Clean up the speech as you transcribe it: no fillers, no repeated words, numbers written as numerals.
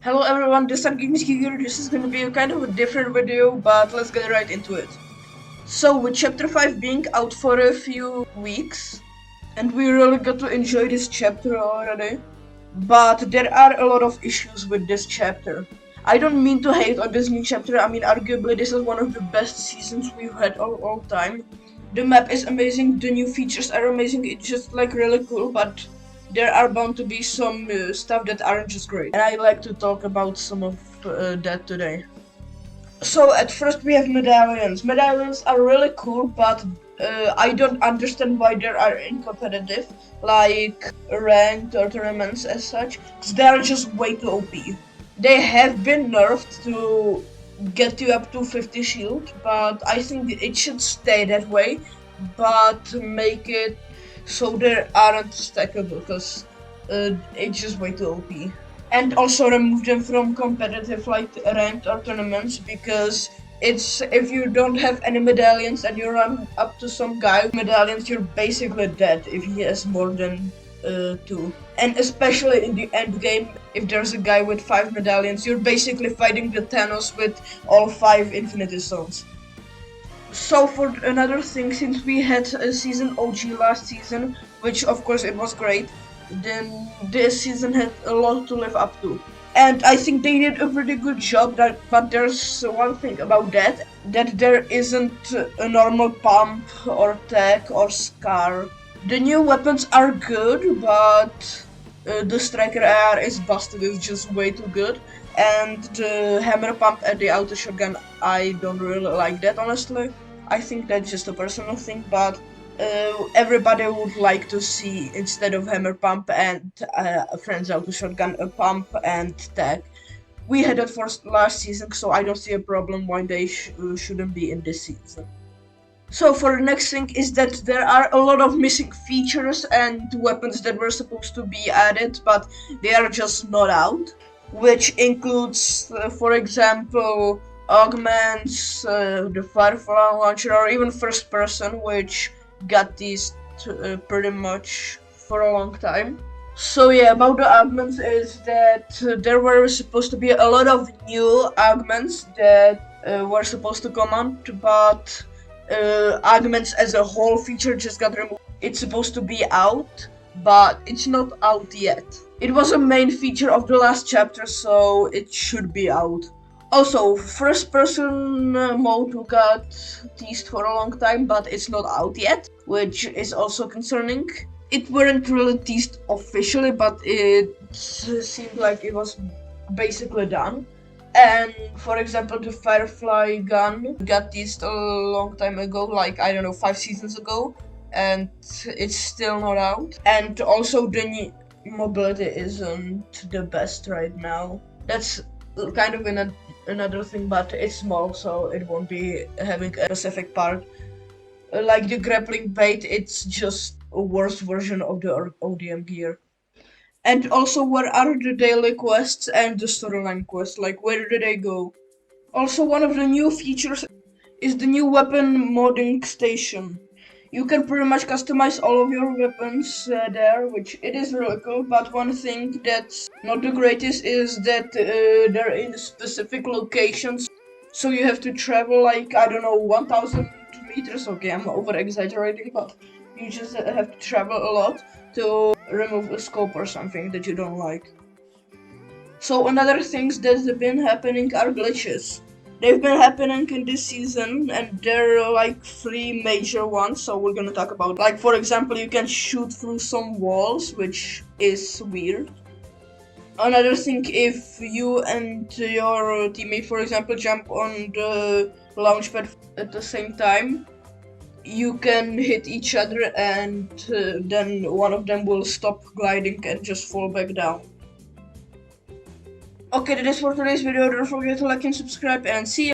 Hello everyone, this is Gamesky here. This is gonna be a kind of a different video, but let's get right into it. So, with chapter 5 being out for a few weeks, and we really got to enjoy this chapter already, but there are a lot of issues with this chapter. I don't mean to hate on this new chapter, I mean arguably this is one of the best seasons we've had all time. The map is amazing, the new features are amazing, it's just like really cool, but there are bound to be some stuff that aren't just great. And I like to talk about some of that today. So at first we have medallions. Medallions are really cool, but I don't understand why they are incompetitive, like ranked or tournaments as such, because they are just way too OP. They have been nerfed to get you up to 50 shield, but I think it should stay that way, but make it so they aren't stackable, because it's just way too OP. And also remove them from competitive like ranked or tournaments, because it's if you don't have any medallions and you run up to some guy with medallions, you're basically dead if he has more than 2. And especially in the end game, if there's a guy with 5 medallions, you're basically fighting the Thanos with all 5 infinity stones. So for another thing, since we had a season OG last season, which of course it was great, then this season had a lot to live up to. And I think they did a pretty good job, but there's one thing about that there isn't a normal pump or tech or scar. The new weapons are good, but the striker AR is busted, it's just way too good. And the hammer pump and the auto shotgun, I don't really like that, honestly. I think that's just a personal thing, but everybody would like to see, instead of hammer pump and a friend's auto shotgun, a pump and tag. We had it for last season, so I don't see a problem why they shouldn't be in this season. So for the next thing is that there are a lot of missing features and weapons that were supposed to be added, but they are just not out, which includes, for example, augments, the Firefly launcher, or even first person, which got these pretty much for a long time. So yeah, about the augments is that there were supposed to be a lot of new augments that were supposed to come out, but augments as a whole feature just got removed. It's supposed to be out, but it's not out yet. It was a main feature of the last chapter, so it should be out. Also, first person mode got teased for a long time, but it's not out yet, which is also concerning. It weren't really teased officially, but it seemed like it was basically done. And for example, the Firefly gun got teased a long time ago, like I don't know, 5 seasons ago, and it's still not out. And also the mobility isn't the best right now. That's kind of another thing, but it's small, so it won't be having a specific part. Like the grappling bait, it's just a worse version of the ODM gear. And also, where are the daily quests and the storyline quests? Like, where do they go? Also, one of the new features is the new weapon modding station. You can pretty much customize all of your weapons there, which it is really cool, but one thing that's not the greatest is that they're in specific locations, so you have to travel like, I don't know, 1000 meters. Okay, I'm over exaggerating, but you just have to travel a lot to remove a scope or something that you don't like. So another things that's been happening are glitches. They've been happening in this season, and there are like 3 major ones, so we're gonna talk about. Like, for example, you can shoot through some walls, which is weird. Another thing, if you and your teammate, for example, jump on the launch pad at the same time, you can hit each other, and then one of them will stop gliding and just fall back down. Okay, that is for today's video. Don't forget to like and subscribe, and see ya!